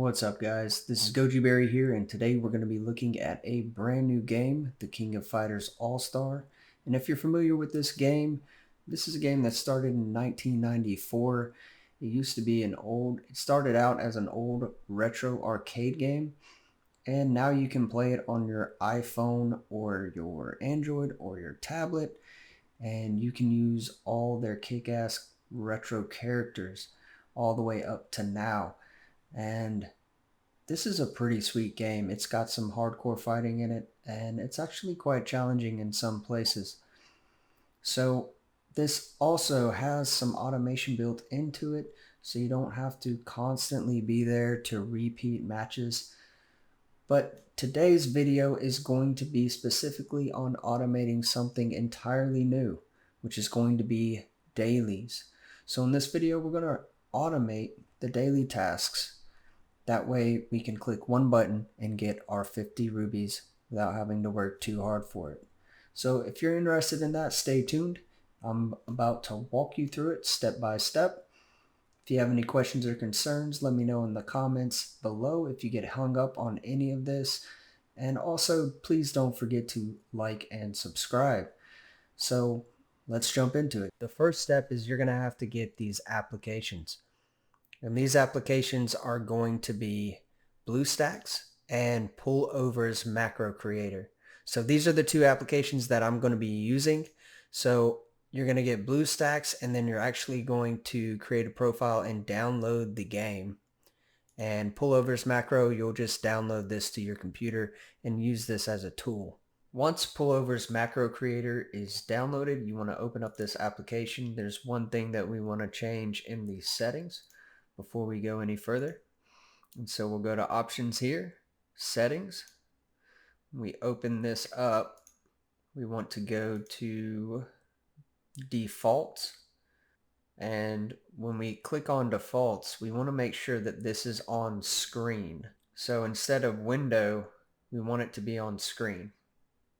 What's up, guys? This is Goji Berry here, and today we're going to be looking at a brand new game, the King of Fighters All-Star. And if you're familiar with this game, this is a game that started in 1994. It started out as an old retro arcade game, and now you can play it on your iPhone or your Android or your tablet, and you can use all their kick-ass retro characters all the way up to now. And this is a pretty sweet game. It's got some hardcore fighting in it, and it's actually quite challenging in some places. So this also has some automation built into it, so you don't have to constantly be there to repeat matches. But today's video is going to be specifically on automating something entirely new, which is going to be dailies. So in this video, we're going to automate the daily tasks. That way we can click one button and get our 50 rubies without having to work too hard for it. So if you're interested in that, stay tuned. I'm about to walk you through it step by step. If you have any questions or concerns, let me know in the comments below if you get hung up on any of this. And also, please don't forget to like and subscribe. So let's jump into it. The first step is you're going to have to get these applications. And these applications are going to be BlueStacks and Pullover's Macro Creator. So these are the two applications that I'm going to be using. So you're going to get BlueStacks, and then you're actually going to create a profile and download the game. And Pullover's Macro, you'll just download this to your computer and use this as a tool. Once Pullover's Macro Creator is downloaded, you want to open up this application. There's one thing that we want to change in the settings before we go any further. And so we'll go to options here, settings. We open this up. We want to go to defaults. And when we click on defaults, we want to make sure that this is on screen. So instead of window, we want it to be on screen.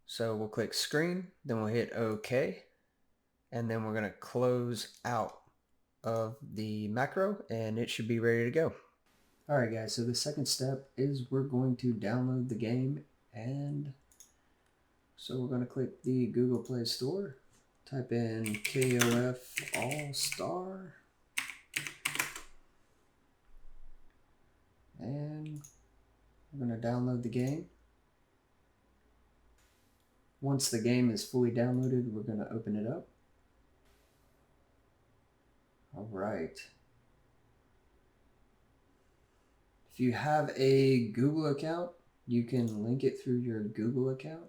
So we'll click screen, then we'll hit OK. And then we're going to close out of the macro, and it should be ready to go. Alright guys, so the second step is we're going to download the game, and so we're going to click the Google Play Store, type in KOF Allstar, and we're going to download the game. Once the game is fully downloaded, we're going to open it up. All right. If you have a Google account, you can link it through your Google account.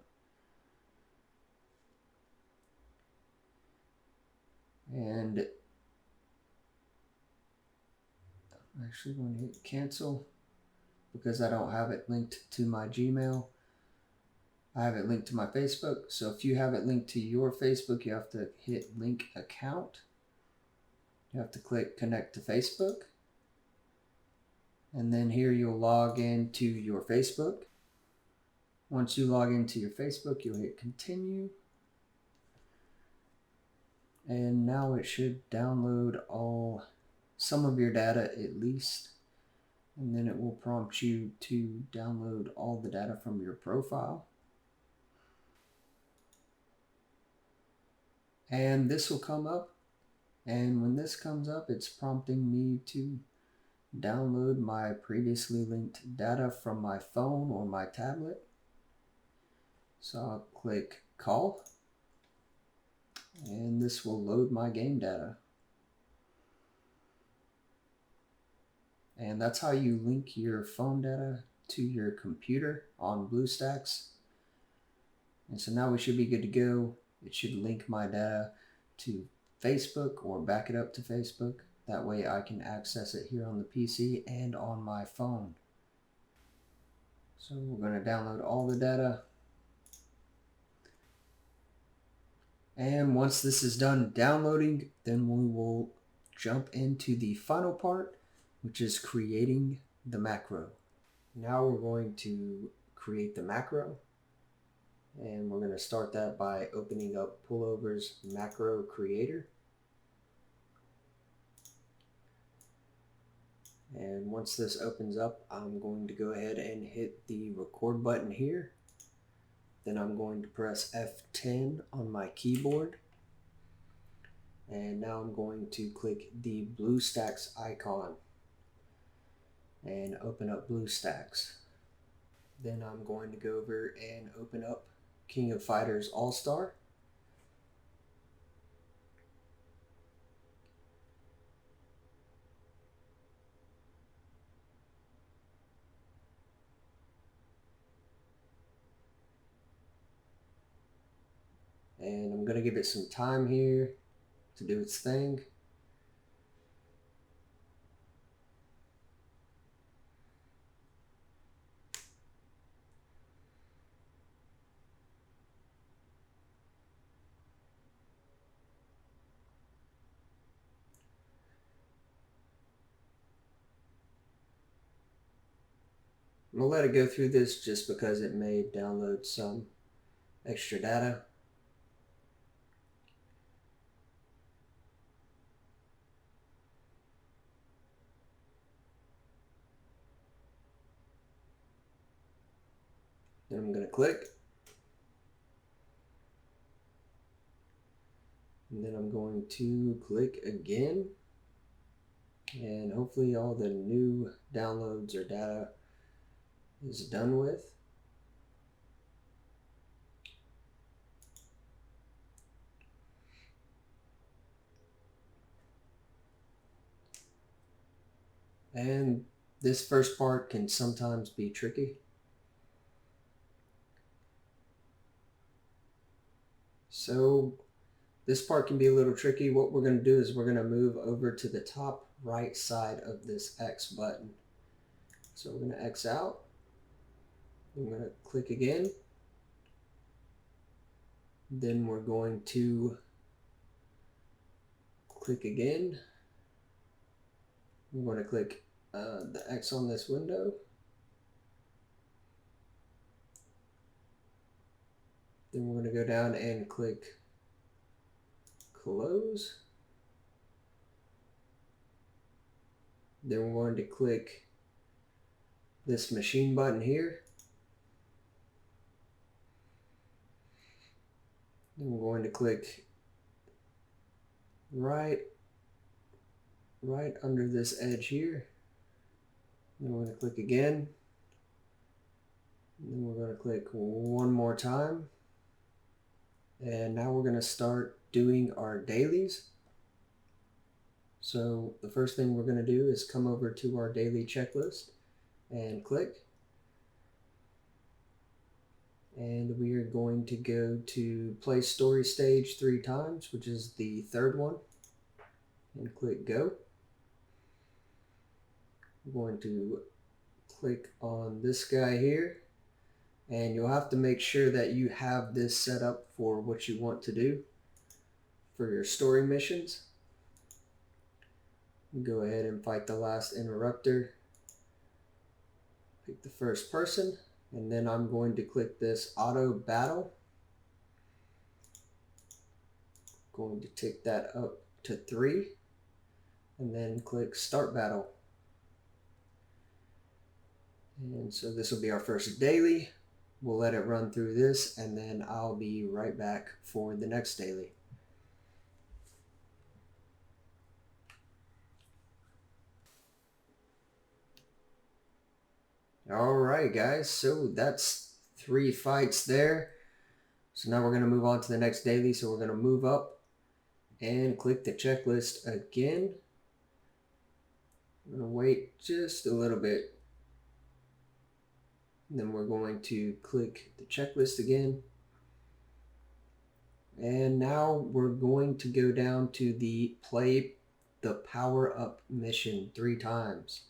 And I'm actually going to hit cancel because I don't have it linked to my Gmail. I have it linked to my Facebook. So if you have it linked to your Facebook, you have to hit link account. You have to click connect to Facebook. And then here you'll log into your Facebook. Once you log into your Facebook, you'll hit continue. And now it should download some of your data at least. And then it will prompt you to download all the data from your profile. And this will come up. And when this comes up, it's prompting me to download my previously linked data from my phone or my tablet. So I'll click call, and this will load my game data. And that's how you link your phone data to your computer on BlueStacks. And so now we should be good to go. It should link my data to Facebook or back it up to Facebook. That way I can access it here on the PC and on my phone. So we're going to download all the data. And once this is done downloading, then we will jump into the final part, which is creating the macro. Now we're going to create the macro. And we're going to start that by opening up Pullover's Macro Creator. And once this opens up, I'm going to go ahead and hit the record button here. Then I'm going to press F10 on my keyboard. And now I'm going to click the BlueStacks icon and open up BlueStacks. Then I'm going to go over and open up King of Fighters Allstar. And I'm going to give it some time here to do its thing. I'm going to let it go through this just because it may download some extra data. Then I'm going to click. And then I'm going to click again. And hopefully all the new downloads or data is done with. And this first part can sometimes be tricky. So this part can be a little tricky. What we're going to do is we're going to move over to the top right side of this X button. So we're going to X out. I'm going to click again. Then we're going to click again. We're going to click the X on this window. Then we're going to go down and click close. Then we're going to click this machine button here. Then we're going to click right under this edge here. Then we're going to click again. And then we're going to click one more time. And now we're going to start doing our dailies. So the first thing we're going to do is come over to our daily checklist and click. And we are going to go to play story stage 3 times, which is the third one, and click go. We're going to click on this guy here, and you'll have to make sure that you have this set up for what you want to do for your story missions. Go ahead and fight the last interrupter. Pick the first person, and then I'm going to click this auto battle. Going to take that up to 3, and then click start battle. And so this will be our first daily. We'll let it run through this, and then I'll be right back for the next daily. Alright guys, so that's 3 fights there. So now we're going to move on to the next daily. So we're going to move up and click the checklist again. I'm going to wait just a little bit. And then we're going to click the checklist again. And now we're going to go down to the play the power up mission 3 times.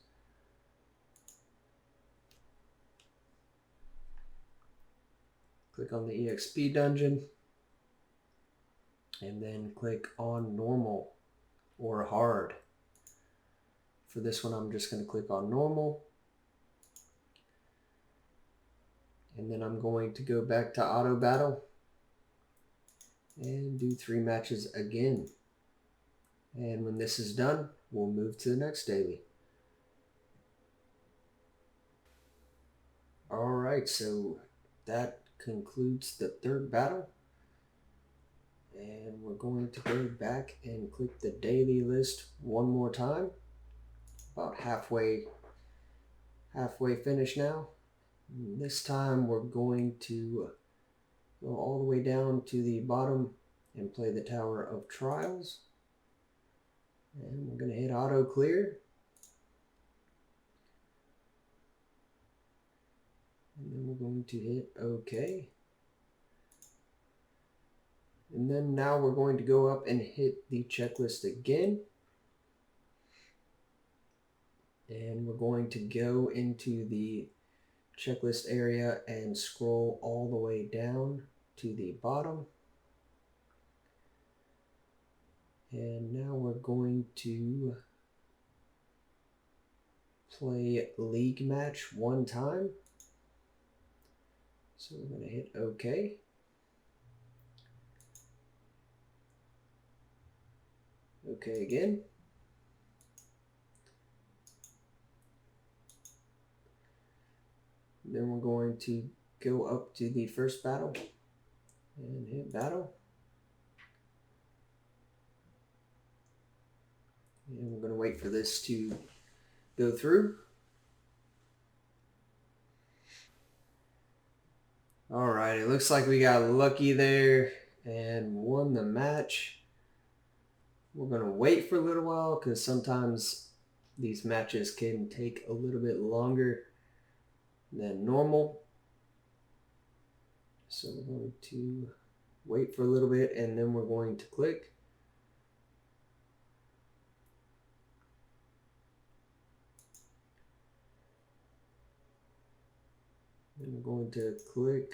Click on the EXP dungeon. And then click on normal or hard. For this one, I'm just going to click on normal. And then I'm going to go back to auto battle and do 3 matches again. And when this is done, we'll move to the next daily. Alright, so that concludes the third battle. And we're going to go back and click the daily list one more time. About halfway finished now. And this time we're going to go all the way down to the bottom and play the Tower of Trials. And we're going to hit auto clear. And then we're going to hit OK. And then now we're going to go up and hit the checklist again. And we're going to go into the checklist area and scroll all the way down to the bottom. And now we're going to play league match one time. So we're going to hit OK. OK again. Then we're going to go up to the first battle and hit battle. And we're going to wait for this to go through. Alright, it looks like we got lucky there and won the match. We're going to wait for a little while because sometimes these matches can take a little bit longer than normal. So we're going to wait for a little bit and then we're going to click. Then we're going to click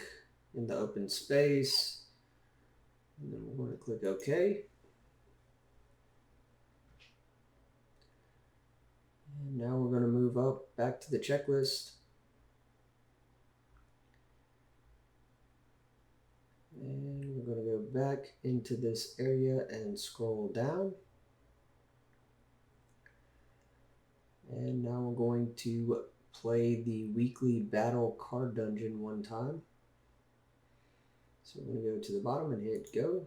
in the open space. And then we're going to click OK. And now we're going to move up back to the checklist. And we're going to go back into this area and scroll down. And now we're going to play the weekly battle card dungeon one time. So we're going to go to the bottom and hit go.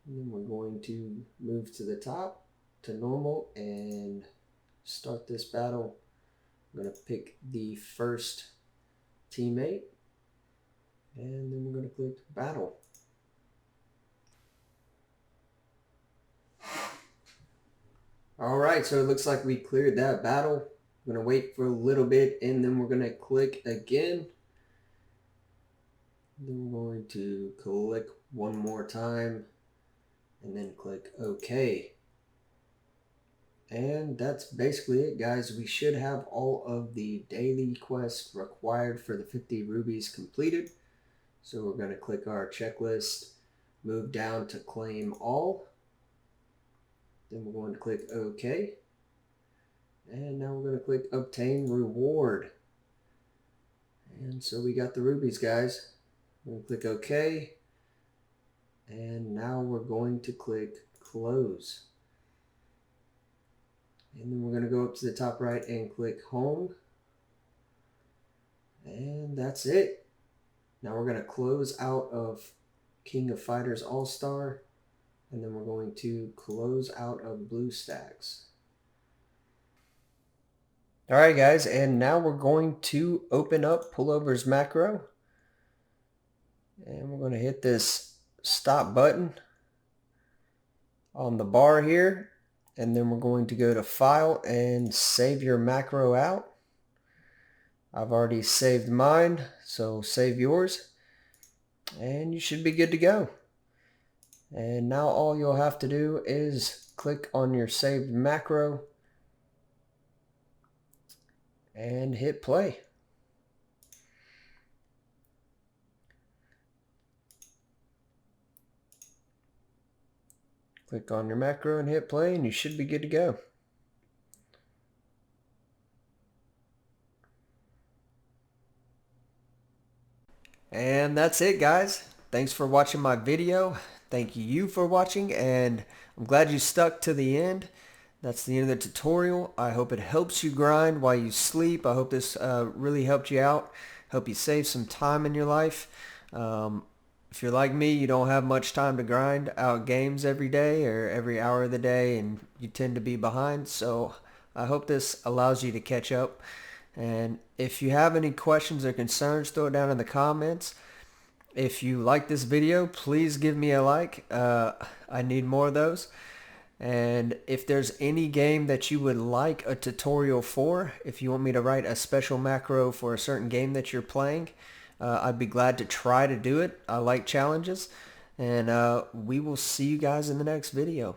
And then we're going to move to the top to normal and start this battle. I'm going to pick the first teammate. And then we're going to click battle. Alright, so it looks like we cleared that battle. I'm going to wait for a little bit and then we're going to click again. Then we're going to click one more time and then click OK. And that's basically it, guys. We should have all of the daily quests required for the 50 rubies completed. So we're going to click our checklist, move down to claim all. Then we're going to click OK. And now we're going to click obtain reward. And so we got the rubies, guys. We're going to click OK. And now we're going to click close. And then we're going to go up to the top right and click home. And that's it. Now we're going to close out of King of Fighters All-Star. And then we're going to close out of BlueStacks. Alright guys, and now we're going to open up Pullover's macro. And we're going to hit this stop button on the bar here. And then we're going to go to File and save your macro out. I've already saved mine, so save yours. And you should be good to go. And now all you'll have to do is click on your saved macro and hit play. Click on your macro and hit play and you should be good to go. And that's it, guys. Thanks for watching my video. Thank you for watching, and I'm glad you stuck to the end. That's the end of the tutorial. I hope it helps you grind while you sleep. I hope this really helped you out. Hope you save some time in your life. If you're like me, you don't have much time to grind out games every day or every hour of the day, and you tend to be behind. So I hope this allows you to catch up. And if you have any questions or concerns, throw it down in the comments. If you like this video, please give me a like. I need more of those. And if there's any game that you would like a tutorial for, if you want me to write a special macro for a certain game that you're playing, I'd be glad to try to do it. I like challenges. And we will see you guys in the next video.